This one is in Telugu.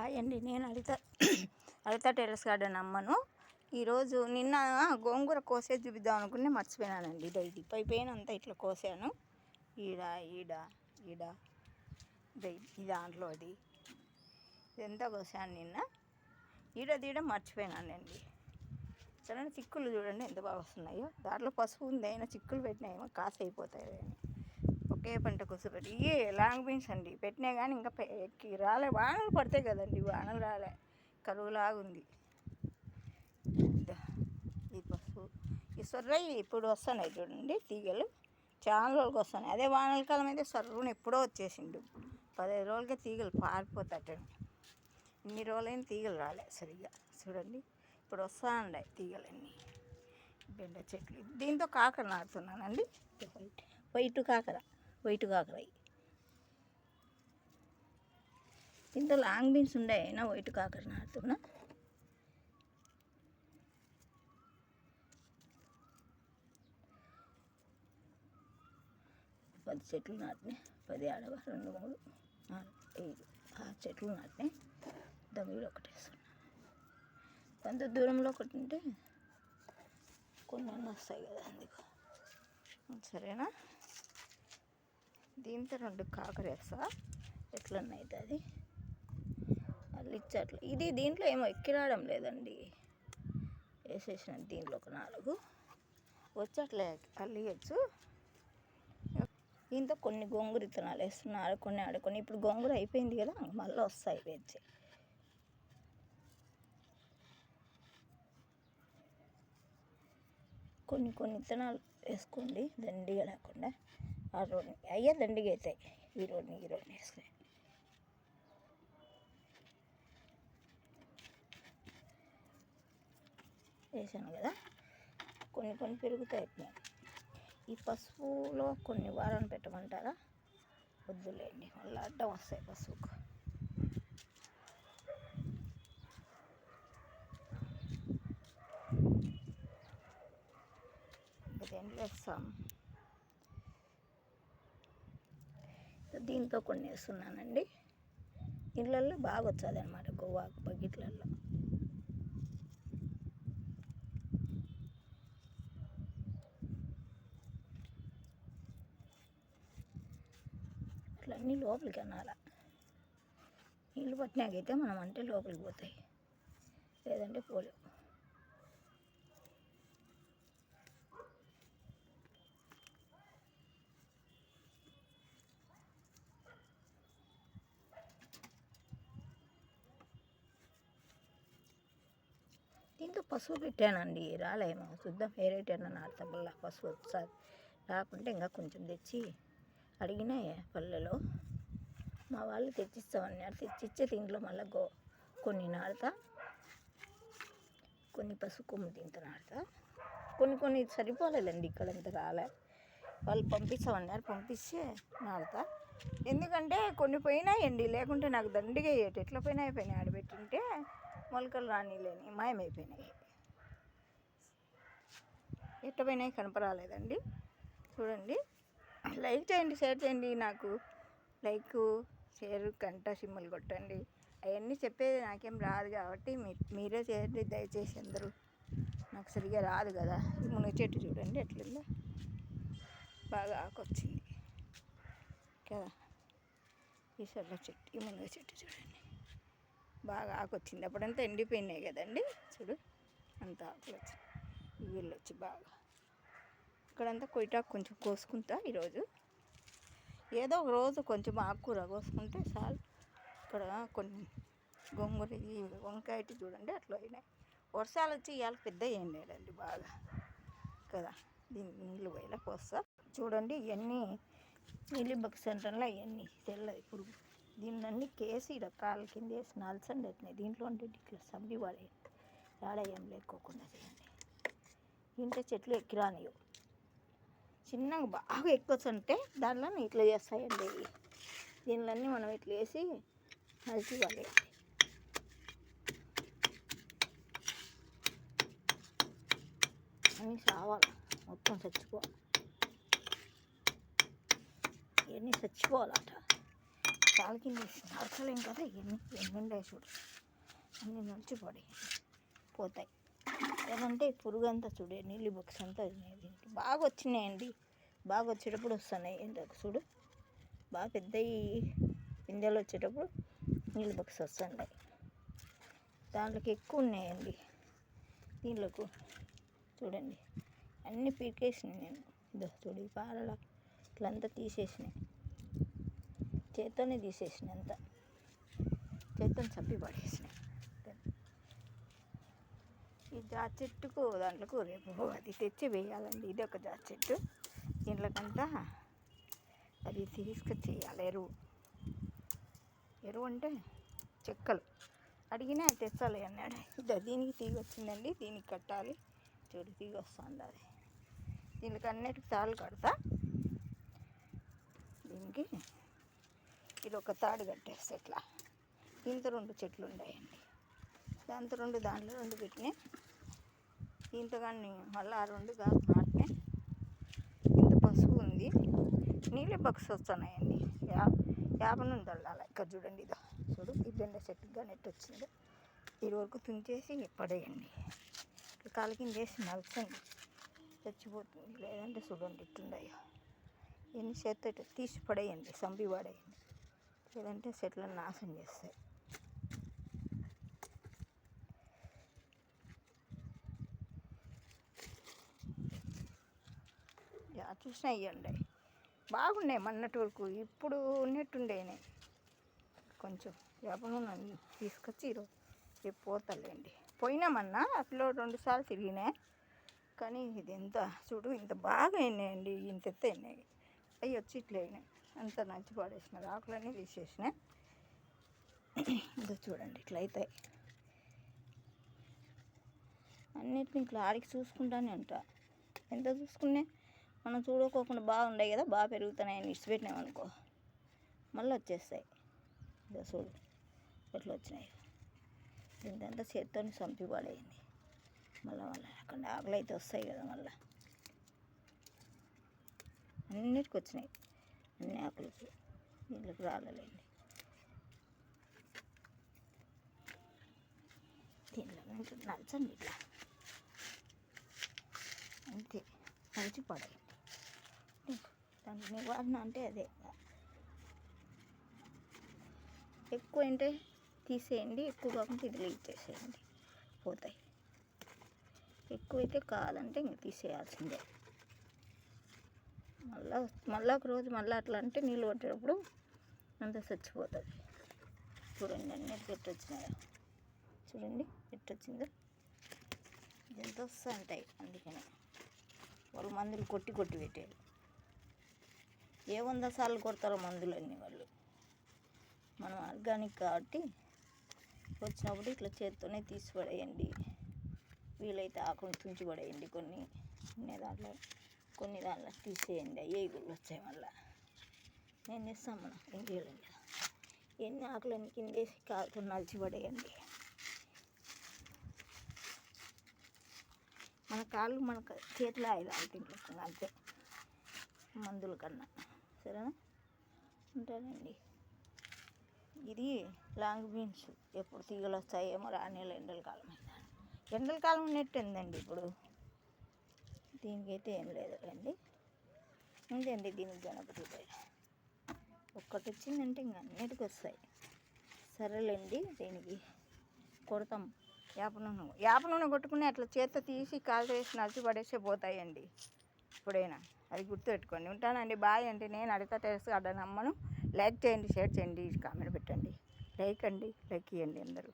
హాయ్ అండి, నేను లలిత టెర్రస్ గార్డెన్ అమ్మను. ఈరోజు నిన్న గోంగూర కోసే చూపిద్దాం అనుకుని మర్చిపోయినానండి. ఇది పై పైన అంతా ఇట్లా కోసాను. ఈడ ఈడ ఈడ ఈ దాంట్లో ఇదంతా కోసాను నిన్న. తీయడం మర్చిపోయినానండి. సరే, చిక్కులు చూడండి ఎంత బాగా వస్తున్నాయో. దాంట్లో పసుపు ఉంది, అయినా చిక్కులు పెట్టినాయేమో కాసి అయిపోతాయి అని ఒకే పంట కూర్చోబెట్టి. ఇవి లాంగ్ బీన్స్ అండి, పెట్టినా కానీ ఇంకా ఎక్కి రాలే. వానలు పడతాయి కదండి, వానలు రాలే, కరువులాగా ఉంది. ఈ పసుపు, ఈ సొర్రయి ఇప్పుడు వస్తున్నాయి చూడండి తీగలు, చాలా రోజులకి వస్తున్నాయి. అదే వానల కాలం అయితే సర్రుని ఎప్పుడో వచ్చేసిండు. 15 రోజులకే తీగలు పారిపోతాట. ఇన్ని రోజులైన తీగలు రాలే సరిగ్గా. చూడండి ఇప్పుడు వస్తూ ఉన్నాయి తీగలన్నీ. బెండ చెట్లు, దీంతో కాకర నాటుతున్నానండి. వైట్ కాకర ఇంత లాంగ్ బీన్స్ ఉండే, అయినా వైట్ కాకర నాటుతున్నా. పది చెట్లు నాటినాయి. 10 ఆడవ 2 3 4 5 6 చెట్లు నాటినాయి. దమ్మిలో ఒకటి వేస్తున్నా. కొంత దూరంలో ఒకటి ఉంటే కొన్ని వస్తాయి కదా, అందుకు. సరేనా, దీంతో 2 కాకర వేస్తా. ఎట్లన్నా అవుతుంది అట్లా. ఇది దీంట్లో ఏమో ఎక్కి రావడం లేదండి. వేసేసిన దీంట్లో ఒక 4 వచ్చి అట్లా అల్లియచ్చు. దీంతో కొన్ని గోంగూర విత్తనాలు వేస్తున్నా. ఆడుకొని ఇప్పుడు గోంగూర అయిపోయింది కదా, మళ్ళీ వస్తాయి వేచి. కొన్ని విత్తనాలు వేసుకోండి, దండిగా లేకుండా. ఆ రోడ్ని అయ్యే దండిగా అవుతాయి. ఈ రోడ్ని వేసుకుని వేసాను కదా, కొన్ని పెరుగుతాయి. ఈ పసుపులో కొన్ని వారాలు పెట్టమంటారా? వద్దులేండి, మళ్ళీ అడ్డం వస్తాయి పసుపుకు. దేంట్లో వేస్తాం. దీంతో కొన్ని వేస్తున్నానండి. ఇళ్ళల్లో బాగా వచ్చేది అనమాట, గోవాకు బకెట్లలో. అట్లా అన్నీ లోపలికి అనాల. నీళ్ళు పట్టినాకైతే మనం అంటే లోపలికి పోతాయి, లేదంటే పోలేవు. దీంతో పసుపు పెట్టానండి, రాలేమో చూద్దాం. వేరేటైనా నాటుతా. పసుపు వచ్చాది, రాకుంటే ఇంకా కొంచెం తెచ్చి అడిగినా పల్లెలో మా వాళ్ళు తెచ్చిస్తామన్నారు. తెచ్చిచ్చే దీంట్లో మళ్ళీ కొన్ని నాటుతా. కొన్ని పసుపు కొమ్ము దీంతో నాటుతా. కొన్ని సరిపోలేదండి, ఇక్కడంతా రాలే. వాళ్ళు పంపిస్తామన్నారు, పంపిస్తే నాటుతా. ఎందుకంటే కొన్ని పోయినాయండి, లేకుంటే నాకు దండిగా అయ్యేటి. ఎట్లా పోయినాయి ఆడబెట్టింటే మొలకలు రానిలేని మాయమైపోయినాయి. ఎట్లా పోయినాయి కనపరాలేదండి. చూడండి, లైక్ చేయండి, షేర్ చేయండి. నాకు లైక్, షేర్, గంట సింబల్ కొట్టండి. అవన్నీ చెప్పేది నాకేం రాదు కాబట్టి మీరే చేయండి దయచేసి. అందరూ నాకు సరిగా రాదు కదా. ఈ మునగ చెట్టు చూడండి ఎట్లుందో, బాగా ఆకొచ్చింది కదా. ఈ సొర్ర చెట్టు, ఈ మునగ చెట్టు చూడండి బాగా ఆకొచ్చింది. అప్పుడంతా ఎండిపోయినాయి కదండి. చూడు అంత ఆకులు వచ్చి, వీళ్ళు వచ్చి బాగా. ఇక్కడంతా కొయ్యటాకు కొంచెం కోసుకుంటా ఈరోజు. ఏదో ఒక రోజు కొంచెం ఆకుకూర కోసుకుంటే చాలు. ఇక్కడ కొన్ని గోంగూర, ఈ వంకాయ చూడండి అట్లా అయినాయి. వర్షాలు వచ్చి ఇవాళ పెద్ద ఏం లేదండి బాగా కదా. దీనికి నీళ్ళు పోయేలా పోస్తా. చూడండి ఇవన్నీ నీళ్ళు బక్ సెంటర్లో ఇవన్నీ తెల్లది పురుగు. దీన్ని కేసి ఇక్కడ కాళ్ళ కింద వేసి నల్సండి వచ్చినాయి. దీంట్లో ఉంటే ఇట్లా సంపి పడే ఏం లేకోకుండా చేయండి. ఇంటే చెట్లు ఎక్కిరానియో చిన్నగా బాగా ఎక్కువచ్చుంటే దాంట్లో ఇట్లా చేస్తాయండి. దీనిలన్నీ మనం ఇట్లా వేసి నలిచి పడేయాలి. అన్నీ చావాలి, మొత్తం చచ్చిపోవాలి. ఇవన్నీ చచ్చిపోవాలట. కాలు కింద నడచలేం కదా, ఎన్ని ఉండే చూడు, అన్నీ నడిచిపడి పోతాయి. ఏదంటే పురుగు అంతా చూడే, నీళ్ళు బొక్స్ అంతా దీనికి బాగా వచ్చినాయండి. బాగా వచ్చేటప్పుడు వస్తున్నాయి ఏంటో చూడు, బాగా పెద్దవి పిందెలు వచ్చేటప్పుడు నీళ్ళు బొక్స్ వస్తున్నాయి. దాంట్లోకి ఎక్కువ ఉన్నాయండి. దీంట్లోకి చూడండి అన్నీ పీకేసినాయి నేను. ఇదో చూడు ఈ పాలలో ఇట్లంతా తీసేసినాయి, చేత్తోనే తీసేసినాయి, అంతా చేత్తో చప్పి పడేసినాయి. ఈ జాతి చెట్టుకు దాంట్లోకి రేపు అది తెచ్చి వేయాలండి. ఇది ఒక జాతి చెట్టు, దీంట్లోకంతా అది తీసుకొచ్చి వేయాలి. ఎరువు అంటే చెక్కలు అడిగినా తెచ్చాలి అన్నాడు. ఇదో దీనికి తీగ వచ్చిందండి, దీనికి కట్టాలి. చూడు తీగ వస్తుంది, అది దీనికి అన్నిటికి తాళ్ళు కడతా. దీనికి ఇది ఒక తాడు కట్టేస్తే ఇట్లా, దీంతో 2 చెట్లు ఉన్నాయండి. దాంట్లో 2 పెట్టినాయి. దీంతో కానీ మళ్ళీ ఆ 2 కాదు నాటినాయి. ఇంత పసుపు ఉంది, నీళ్ళ బక్స్ వస్తున్నాయండి. యాప నుండి వెళ్ళాలి. ఇక్కడ చూడండి, ఇదో చూడు ఈ బెండ చెట్టుకి కానీ ఎట్టు వచ్చిందో, ఇది వరకు తుంచేసి పడేయండి. కాలు కింద వేసి నలచండి, చచ్చిపోతుంది. లేదంటే చూడండి ఇట్టుండయో, ఎన్ని చేత తీసి పడేయండి, సంపి పడేయండి. లేదంటే చెట్లను నాశనం చేస్తాయి. చూసినా ఇవ్వండి, బాగున్నాయి మొన్నటి వరకు. ఇప్పుడు ఉన్నట్టుండేనే కొంచెం వ్యాపారం తీసుకొచ్చి ఈరోజు రేపు పోతలేండి. పోయినామన్నా అట్లా 2 సార్లు తిరిగినాయి. కానీ ఇది ఎంత చూడు, ఇంత బాగా అయినాయండి, ఇంత ఎత్త అయినాయి. అవి వచ్చి ఇట్లా అయినాయి, అంత నంచి పడేసినారు, ఆకులన్నీ తీసేసినాయి. ఇదో చూడండి ఇట్లా అవుతాయి. అన్నిటిని ఇట్లా ఆడికి చూసుకుంటానే ఉంటా. ఎంత చూసుకునే మనం చూడకోకుండా బాగుండాయి కదా, బాగా పెరుగుతున్నాయని ఇచ్చిపెట్టినామనుకో మళ్ళీ వచ్చేస్తాయి. ఇదో చూడు ఎట్లా వచ్చినాయి. ఇంతంతా చేత్తో చంపి పడేయండి. మళ్ళీ అక్కడ ఆకులు అయితే వస్తాయి కదా, మళ్ళీ అన్నిటికి వచ్చినాయి, అన్ని ఆకులకి. దీంట్లోకి రాలేండి. దీంట్లో నచ్చండి ఇట్లా అంతే, నడిచి పడేయండి. దానికి నివారణ అంటే అదే, ఎక్కువ అంటే తీసేయండి, ఎక్కువ కాకుండా ఇది ఇచ్చేసేయండి, పోతాయి. ఎక్కువైతే కావాలంటే ఇంక తీసేయాల్సిందే. మళ్ళీ ఒక రోజు మళ్ళీ అట్లా అంటే నీళ్ళు పట్టేటప్పుడు అంతా చచ్చిపోతుంది. చూడండి అన్నిటికీ ఎట్టు వచ్చినాయో, చూడండి ఎట్టు వచ్చిందో. ఎంత వస్తూ ఉంటాయి. అందుకని వాళ్ళు మందులు కొట్టి పెట్టారు. ఏ 100 సార్లు కొడతారో మందులన్నీ వాళ్ళు. మనం ఆర్గానిక్ కాబట్టి వచ్చినప్పుడు ఇట్లా చేత్తోనే తీసి పడేయండి. వీలైతే ఆకుని తుంచి పడేయండి. కొన్ని దాంట్లో తీసేయండి. అయ్యే గుళ్ళు వచ్చాయి. మళ్ళీ నేను చేస్తాను, మనం ఏం చేయలేం కదా. ఎన్ని ఆకులన్నీ కిందేసి కాలుతో నలిచి పడేయండి. మన కాళ్ళు మన చేతిలో ఆయిల్ తింటున్నాం అంతే, మందుల కన్నా. సరేనా, ఉంటానండి. ఇది లాంగ్ బీన్స్ ఎప్పుడు తీగలు వస్తాయేమో, రానేళ్ళు ఎండల కాలం అయినా. ఎండల కాలం ఉన్నట్టు ఉందండి ఇప్పుడు. దీనికైతే ఏం లేదు అండి, ఉందండి దీనికి గణపతి ఒక్కటి వచ్చిందంటే ఇంక అన్నిటికి వస్తాయి. సరేలేండి, దీనికి కొడతాం వేప నూనె కొట్టుకుని అట్లా చేత్తో తీసి కాలు వేసి నలిచి పడేసే పోతాయండి. ఇప్పుడైనా అది గుర్తుపెట్టుకోండి. ఉంటానండి, బాయ్ అండి. నేను అడిగితే టేస్ట్ అడ్డ నమ్మను. లైక్ చేయండి, షేర్ చేయండి, కామెంట్ పెట్టండి. లైక్ ఇవ్వండి అందరూ.